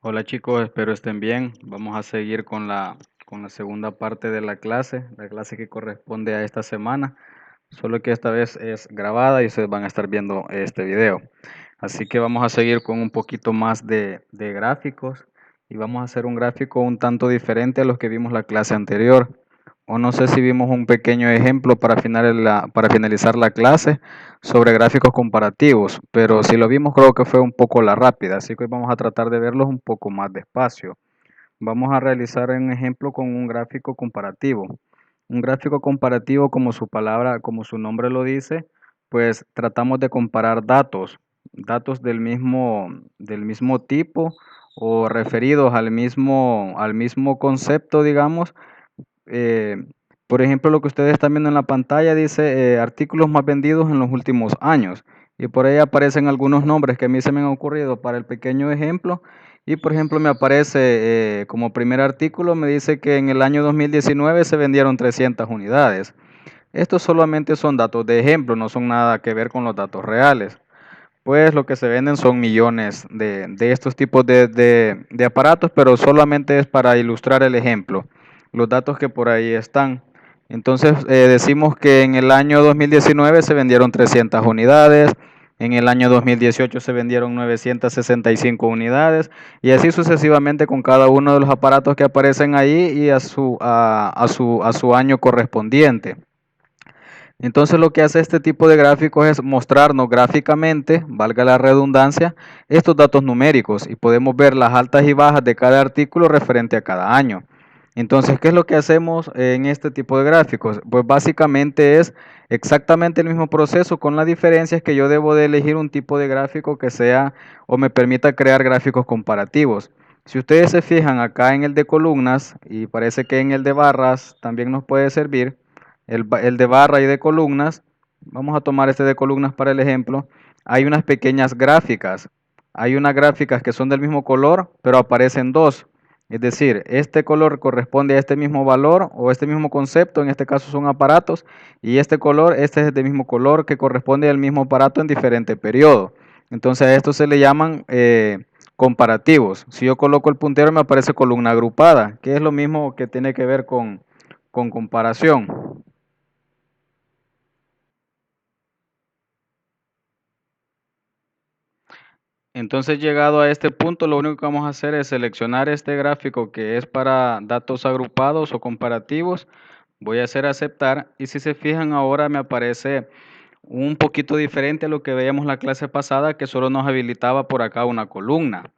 Hola chicos, espero estén bien. Vamos a seguir con la segunda parte de la clase que corresponde a esta semana, solo que esta vez es grabada y ustedes van a estar viendo este video. Así que vamos a seguir con un poquito más de gráficos y vamos a hacer un gráfico un tanto diferente a los que vimos la clase anterior. O no sé si vimos un pequeño ejemplo para finalizar la clase sobre gráficos comparativos, pero si lo vimos creo que fue un poco la rápida, así que hoy vamos a tratar de verlos un poco más despacio. Vamos a realizar un ejemplo con un gráfico comparativo. Un gráfico comparativo, como su palabra, como su nombre lo dice, pues tratamos de comparar datos del mismo tipo o referidos al mismo concepto, digamos. eh, por ejemplo, lo que ustedes están viendo en la pantalla dice artículos más vendidos en los últimos años. Y por ahí aparecen algunos nombres que a mí se me han ocurrido para el pequeño ejemplo. Y por ejemplo, me aparece como primer artículo, me dice que en el año 2019 se vendieron 300 unidades. Estos solamente son datos de ejemplo, no son nada que ver con los datos reales. Pues lo que se venden son millones de estos tipos de aparatos, pero solamente es para ilustrar el ejemplo, los datos que por ahí están. Entonces decimos que en el año 2019 se vendieron 300 unidades, en el año 2018 se vendieron 965 unidades y así sucesivamente con cada uno de los aparatos que aparecen ahí y a su año correspondiente. Entonces lo que hace este tipo de gráficos es mostrarnos gráficamente, valga la redundancia, estos datos numéricos y podemos ver las altas y bajas de cada artículo referente a cada año. Entonces, ¿qué es lo que hacemos en este tipo de gráficos? Pues básicamente es exactamente el mismo proceso con la diferencia es que yo debo de elegir un tipo de gráfico que sea o me permita crear gráficos comparativos. Si ustedes se fijan acá en el de columnas y parece que en el de barras también nos puede servir, el de barra y de columnas, vamos a tomar este de columnas para el ejemplo, hay unas pequeñas gráficas, hay unas gráficas que son del mismo color, pero aparecen dos. Es decir, este color corresponde a este mismo valor o este mismo concepto, en este caso son aparatos, y este color, este es del mismo color que corresponde al mismo aparato en diferente periodo. Entonces a esto se le llaman comparativos. Si yo coloco el puntero me aparece columna agrupada, que es lo mismo que tiene que ver con comparación. Entonces, llegado a este punto, lo único que vamos a hacer es seleccionar este gráfico que es para datos agrupados o comparativos. Voy a hacer aceptar y si se fijan ahora me aparece un poquito diferente a lo que veíamos la clase pasada que solo nos habilitaba por acá una columna.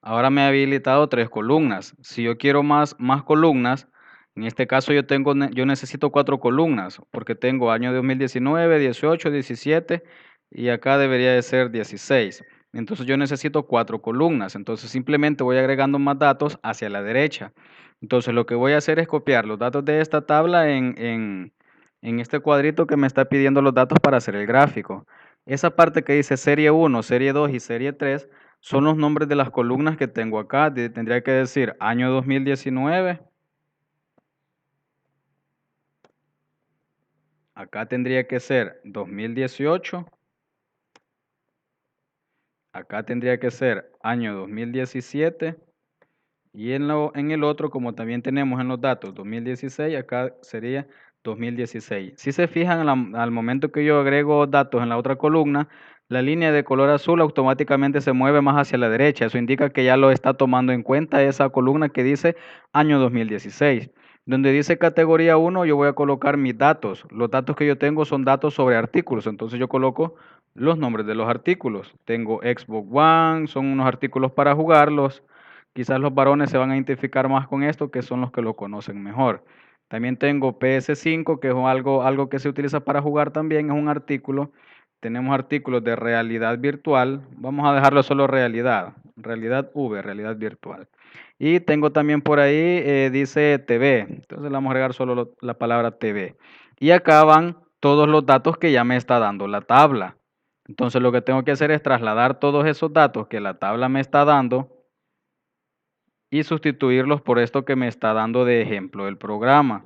Ahora me ha habilitado tres columnas. Si yo quiero más columnas, en este caso yo necesito cuatro columnas porque tengo año 2019, 18, 17 y acá debería de ser 16. Entonces yo necesito cuatro columnas. Entonces simplemente voy agregando más datos hacia la derecha. Entonces lo que voy a hacer es copiar los datos de esta tabla en este cuadrito que me está pidiendo los datos para hacer el gráfico. Esa parte que dice serie 1, serie 2 y serie 3 son los nombres de las columnas que tengo acá. Tendría que decir año 2019. Acá tendría que ser 2018. Acá tendría que ser año 2017. Y en el otro, como también tenemos en los datos 2016, acá sería 2016. Si se fijan, al momento que yo agrego datos en la otra columna, la línea de color azul automáticamente se mueve más hacia la derecha. Eso indica que ya lo está tomando en cuenta esa columna que dice año 2016. Donde dice categoría 1, yo voy a colocar mis datos. Los datos que yo tengo son datos sobre artículos. Entonces yo coloco los nombres de los artículos. Tengo Xbox One, son unos artículos para jugarlos. Quizás los varones se van a identificar más con esto, que son los que lo conocen mejor. También tengo PS5, que es algo que se utiliza para jugar también, es un artículo. Tenemos artículos de realidad virtual. Vamos a dejarlo solo realidad. Realidad V, realidad virtual. Y tengo también por ahí, dice TV. Entonces le vamos a agregar solo la palabra TV. Y acá van todos los datos que ya me está dando la tabla. Entonces lo que tengo que hacer es trasladar todos esos datos que la tabla me está dando y sustituirlos por esto que me está dando de ejemplo el programa.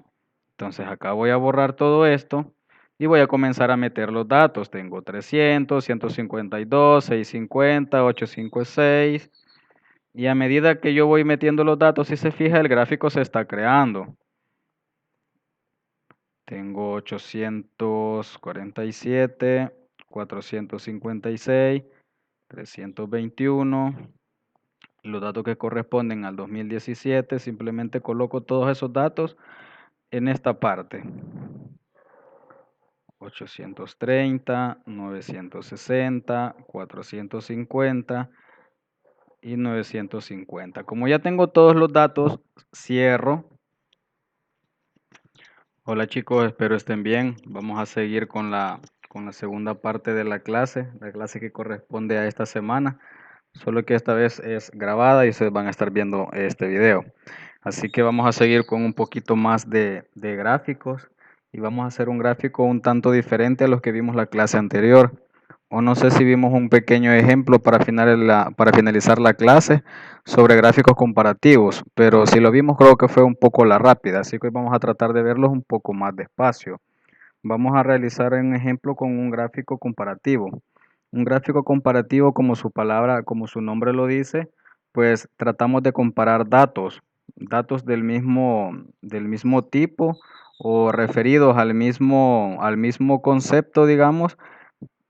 Entonces acá voy a borrar todo esto y voy a comenzar a meter los datos. Tengo 300, 152, 650, 856 Y a medida que yo voy metiendo los datos, si se fija, el gráfico se está creando. Tengo 847, 456, 321. Los datos que corresponden al 2017, simplemente coloco todos esos datos en esta parte. 830, 960, 450 y 950. Como ya tengo todos los datos, cierro. Hola chicos, espero estén bien. Vamos a seguir con la segunda parte de la clase que corresponde a esta semana, solo que esta vez es grabada y ustedes van a estar viendo este video. Así que vamos a seguir con un poquito más de gráficos y vamos a hacer un gráfico un tanto diferente a los que vimos la clase anterior. O no sé si vimos un pequeño ejemplo para finalizar la clase sobre gráficos comparativos, pero si lo vimos creo que fue un poco la rápida, así que hoy vamos a tratar de verlos un poco más despacio. Vamos a realizar un ejemplo con un gráfico comparativo. Un gráfico comparativo, como su palabra, como su nombre lo dice, pues tratamos de comparar datos del mismo tipo o referidos al mismo concepto, digamos.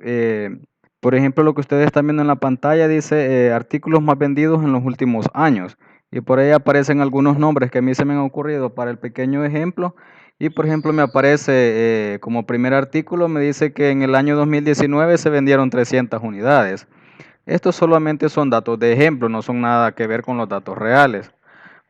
eh, por ejemplo, lo que ustedes están viendo en la pantalla dice artículos más vendidos en los últimos años. Y por ahí aparecen algunos nombres que a mí se me han ocurrido para el pequeño ejemplo. Y por ejemplo, me aparece como primer artículo, me dice que en el año 2019 se vendieron 300 unidades. Estos solamente son datos de ejemplo, no son nada que ver con los datos reales.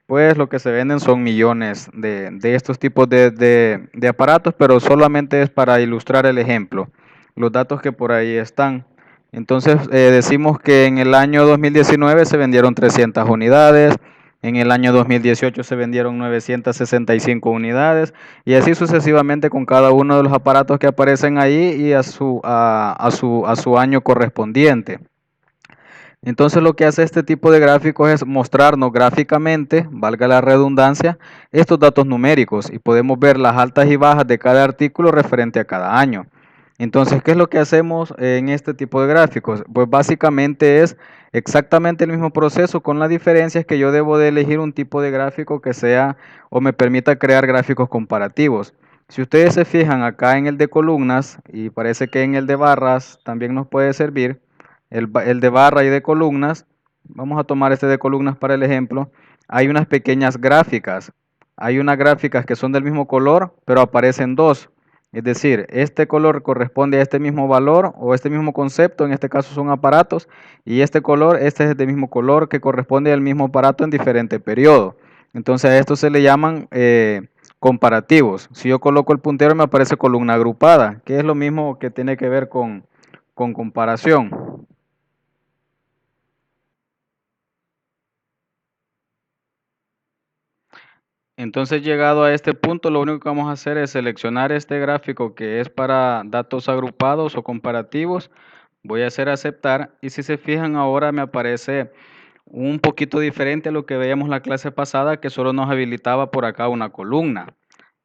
Pues lo que se venden son millones de estos tipos de aparatos, pero solamente es para ilustrar el ejemplo, los datos que por ahí están. Entonces decimos que en el año 2019 se vendieron 300 unidades, en el año 2018 se vendieron 965 unidades y así sucesivamente con cada uno de los aparatos que aparecen ahí y a su año correspondiente. Entonces lo que hace este tipo de gráficos es mostrarnos gráficamente, valga la redundancia, estos datos numéricos y podemos ver las altas y bajas de cada artículo referente a cada año. Entonces, ¿qué es lo que hacemos en este tipo de gráficos? Pues básicamente es exactamente el mismo proceso con la diferencia es que yo debo de elegir un tipo de gráfico que sea o me permita crear gráficos comparativos. Si ustedes se fijan acá en el de columnas y parece que en el de barras también nos puede servir, el de barra y de columnas, vamos a tomar este de columnas para el ejemplo, hay unas pequeñas gráficas, hay unas gráficas que son del mismo color, pero aparecen dos. Es decir, este color corresponde a este mismo valor o este mismo concepto, en este caso son aparatos, y este color, este es del mismo color que corresponde al mismo aparato en diferente periodo. Entonces a esto se le llaman comparativos. Si yo coloco el puntero me aparece columna agrupada, que es lo mismo que tiene que ver con comparación. Entonces, llegado a este punto, lo único que vamos a hacer es seleccionar este gráfico que es para datos agrupados o comparativos. Voy a hacer aceptar y si se fijan ahora me aparece un poquito diferente a lo que veíamos la clase pasada que solo nos habilitaba por acá una columna.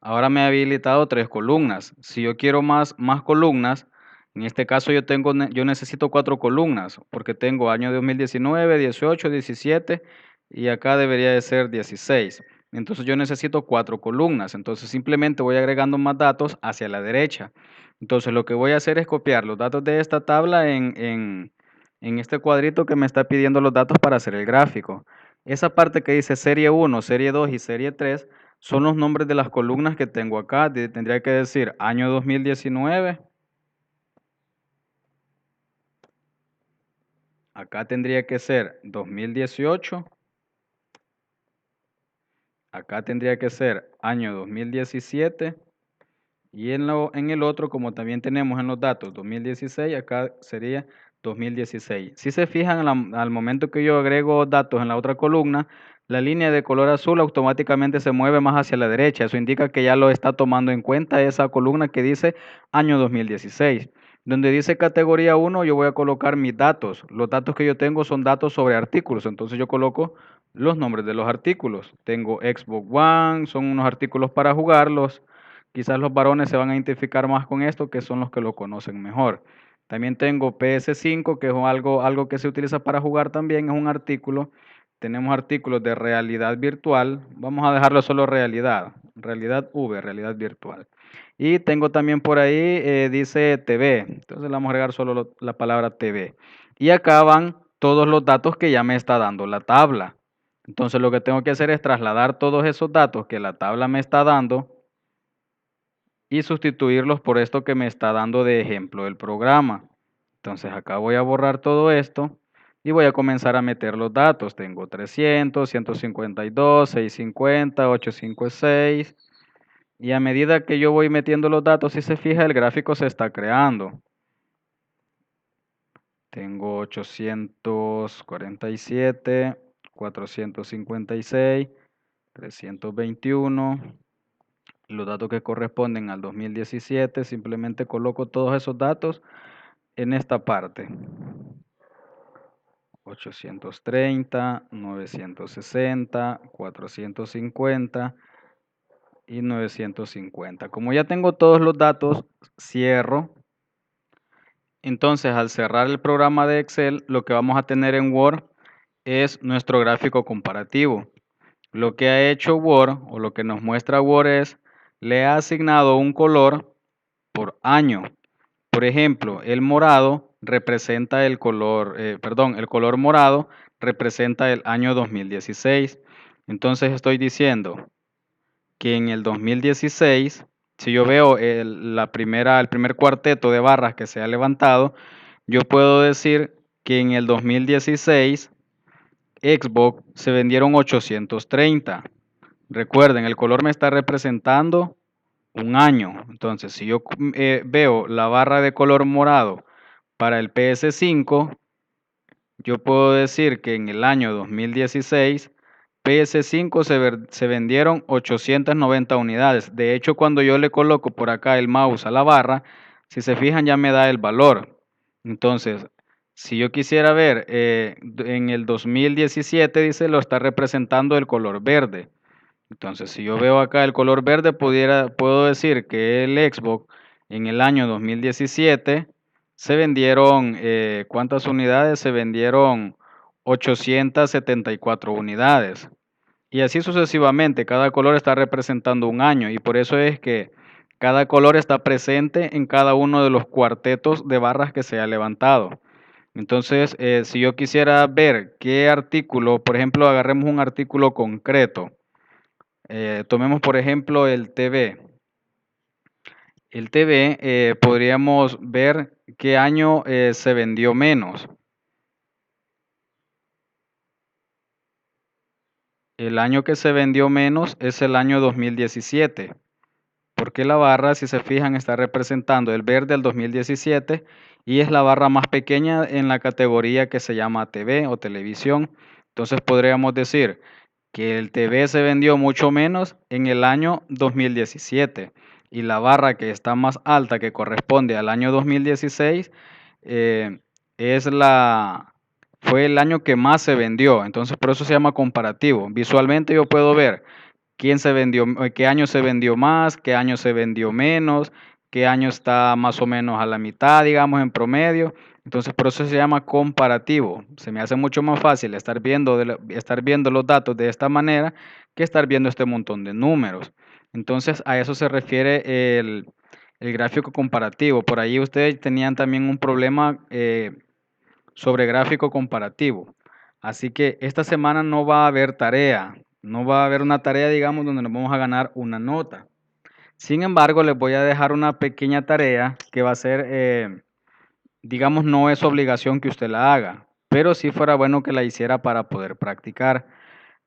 Ahora me ha habilitado tres columnas. Si yo quiero más columnas, en este caso yo necesito cuatro columnas porque tengo año 2019, 18, 17 y acá debería de ser 16. Entonces yo necesito cuatro columnas. Entonces simplemente voy agregando más datos hacia la derecha. Entonces lo que voy a hacer es copiar los datos de esta tabla en este cuadrito que me está pidiendo los datos para hacer el gráfico. Esa parte que dice serie 1, serie 2 y serie 3 son los nombres de las columnas que tengo acá. Tendría que decir año 2019. Acá tendría que ser 2018. Acá tendría que ser año 2017. Y en el otro, como también tenemos en los datos 2016, acá sería 2016. Si se fijan, al momento que yo agrego datos en la otra columna, la línea de color azul automáticamente se mueve más hacia la derecha. Eso indica que ya lo está tomando en cuenta esa columna que dice año 2016. Donde dice categoría 1, yo voy a colocar mis datos. Los datos que yo tengo son datos sobre artículos. Entonces yo coloco los nombres de los artículos. Tengo Xbox One, son unos artículos para jugarlos. Quizás los varones se van a identificar más con esto, que son los que lo conocen mejor. También tengo PS5, que es algo que se utiliza para jugar también, es un artículo. tenemos artículos de realidad virtual, vamos a dejarlo solo realidad, realidad V, realidad virtual. Y tengo también por ahí, dice TV, entonces le vamos a agregar solo la palabra TV. Y acá van todos los datos que ya me está dando la tabla. Entonces lo que tengo que hacer es trasladar todos esos datos que la tabla me está dando y sustituirlos por esto que me está dando de ejemplo el programa. Entonces acá voy a borrar todo esto y voy a comenzar a meter los datos. Tengo 300, 152, 650, 856. Y a medida que yo voy metiendo los datos, si se fija, el gráfico se está creando. Tengo 847, 456, 321. Los datos que corresponden al 2017, simplemente coloco todos esos datos en esta parte. 830, 960, 450 y 950. Como ya tengo todos los datos, cierro. Entonces, al cerrar el programa de Excel, lo que vamos a tener en Word es nuestro gráfico comparativo. Lo que ha hecho Word o lo que nos muestra Word es, le ha asignado un color por año. Por ejemplo, el morado representa el color, el color morado representa el año 2016. Entonces estoy diciendo que en el 2016, si yo veo el primer cuarteto de barras que se ha levantado, yo puedo decir que en el 2016 Xbox se vendieron 830. Recuerden, el color me está representando un año. Entonces, si yo veo la barra de color morado para el PS5, yo puedo decir que en el año 2016, PS5 se vendieron 890 unidades. De hecho, cuando yo le coloco por acá el mouse a la barra, si se fijan ya me da el valor. Entonces, si yo quisiera ver en el 2017, dice, lo está representando el color verde. Entonces, si yo veo acá el color verde, puedo decir que el Xbox en el año 2017 se vendieron, ¿cuántas unidades? Se vendieron 874 unidades. Y así sucesivamente, cada color está representando un año y por eso es que cada color está presente en cada uno de los cuartetos de barras que se ha levantado. Entonces, si yo quisiera ver qué artículo, por ejemplo, agarremos un artículo concreto. Tomemos por ejemplo el TV. El TV podríamos ver qué año se vendió menos. El año que se vendió menos es el año 2017. Porque la barra, si se fijan, está representando el verde al 2017 y es la barra más pequeña en la categoría que se llama TV o televisión. Entonces podríamos decir que el TV se vendió mucho menos en el año 2017 y la barra que está más alta que corresponde al año 2016 eh, es fue el año que más se vendió. Entonces por eso se llama comparativo. Visualmente yo puedo ver quién se vendió, qué año se vendió más, qué año se vendió menos, qué año está más o menos a la mitad, digamos, en promedio. Entonces, por eso se llama comparativo. Se me hace mucho más fácil estar viendo los datos de esta manera que estar viendo este montón de números. Entonces, a eso se refiere el gráfico comparativo. Por ahí ustedes tenían también un problema sobre gráfico comparativo. Así que esta semana no va a haber tarea, no va a haber una tarea, digamos, donde nos vamos a ganar una nota. Sin embargo, les voy a dejar una pequeña tarea que va a ser, digamos, no es obligación que usted la haga, pero sí fuera bueno que la hiciera para poder practicar.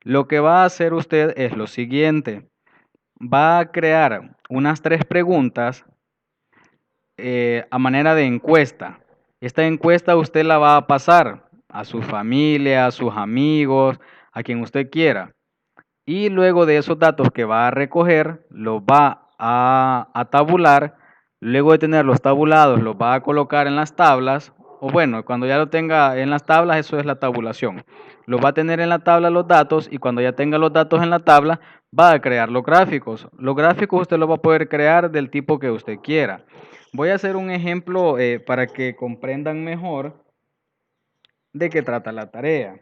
Lo que va a hacer usted es lo siguiente. Va a crear unas 3 preguntas a manera de encuesta. Esta encuesta usted la va a pasar a su familia, a sus amigos, a quien usted quiera. Y luego de esos datos que va a recoger, los va a tabular. Luego de tenerlos tabulados, los va a colocar en las tablas. O bueno, cuando ya lo tenga en las tablas, eso es la tabulación. Los va a tener en la tabla los datos y cuando ya tenga los datos en la tabla, va a crear los gráficos. Los gráficos usted los va a poder crear del tipo que usted quiera. Voy a hacer un ejemplo para que comprendan mejor de qué trata la tarea.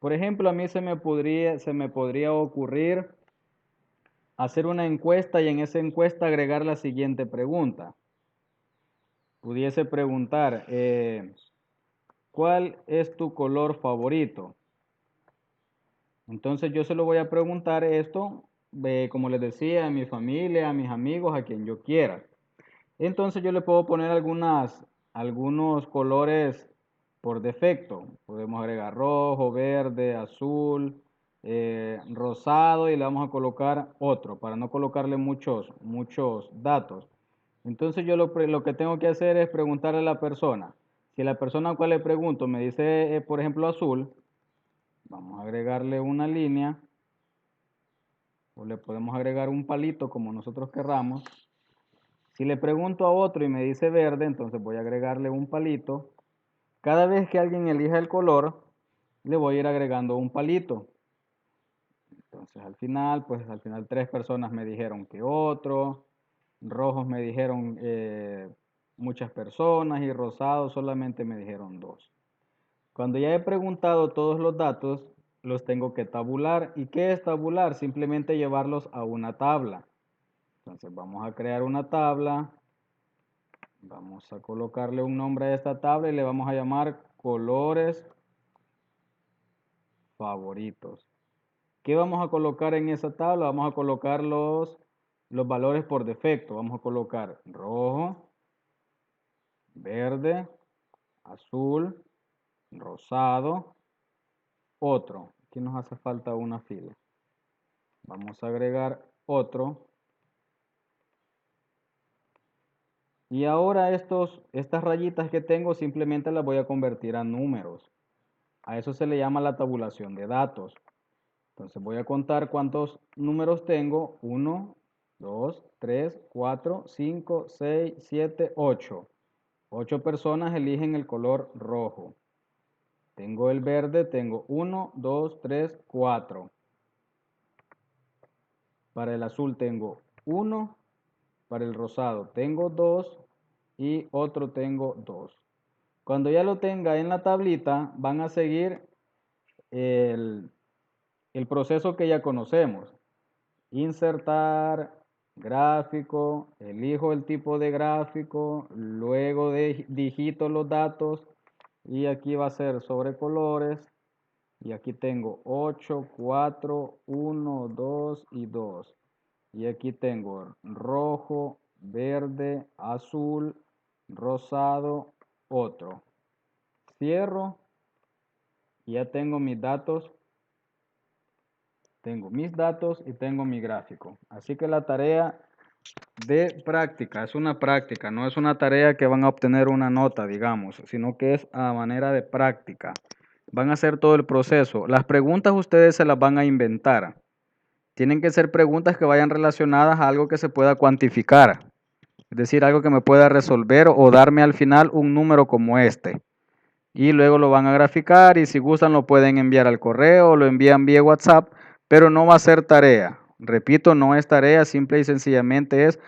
Por ejemplo, a mí se me podría ocurrir hacer una encuesta y en esa encuesta agregar la siguiente pregunta. Pudiese preguntar, ¿cuál es tu color favorito? Entonces yo se lo voy a preguntar esto, como les decía, a mi familia, a mis amigos, a quien yo quiera. Entonces yo le puedo poner algunos colores por defecto. Podemos agregar rojo, verde, azul, rosado y le vamos a colocar otro para no colocarle muchos datos. Entonces yo lo que tengo que hacer es preguntarle a la persona. Si la persona a cual le pregunto me dice, por ejemplo, azul, vamos a agregarle una línea o le podemos agregar un palito como nosotros querramos. Si le pregunto a otro y me dice verde, entonces voy a agregarle un palito. Cada vez que alguien elija el color, le voy a ir agregando un palito. Entonces al final 3 personas me dijeron que otro, rojos me dijeron muchas personas y rosados solamente me dijeron 2. Cuando ya he preguntado todos los datos, los tengo que tabular. ¿Y qué es tabular? Simplemente llevarlos a una tabla. Entonces vamos a crear una tabla. Vamos a colocarle un nombre a esta tabla y le vamos a llamar colores favoritos. ¿Qué vamos a colocar en esa tabla? Vamos a colocar los valores por defecto. Vamos a colocar rojo, verde, azul, rosado, otro. Aquí nos hace falta una fila. Vamos a agregar otro. Y ahora estas rayitas que tengo simplemente las voy a convertir a números. A eso se le llama la tabulación de datos. Entonces voy a contar cuántos números tengo. 1, 2, 3, 4, 5, 6, 7, 8. 8 personas eligen el color rojo. Tengo el verde, tengo 1, 2, 3, 4. Para el azul tengo 1. Para el rosado tengo 2 y otro tengo 2. Cuando ya lo tenga en la tablita, van a seguir el proceso que ya conocemos. Insertar gráfico, elijo el tipo de gráfico, luego digito los datos y aquí va a ser sobre colores y aquí tengo 8, 4, 1, 2 y 2. Y aquí tengo rojo, verde, azul, rosado, otro. Cierro y ya tengo mis datos. Tengo mis datos y tengo mi gráfico. Así que la tarea de práctica es una práctica, no es una tarea que van a obtener una nota, digamos, sino que es a manera de práctica. Van a hacer todo el proceso. Las preguntas ustedes se las van a inventar. Tienen que ser preguntas que vayan relacionadas a algo que se pueda cuantificar. Es decir, algo que me pueda resolver o darme al final un número como este. Y luego lo van a graficar y si gustan lo pueden enviar al correo o lo envían vía WhatsApp, pero no va a ser tarea. Repito, no es tarea, simple y sencillamente es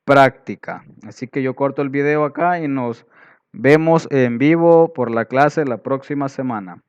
práctica. Así que yo corto el video acá y nos vemos en vivo por la clase la próxima semana.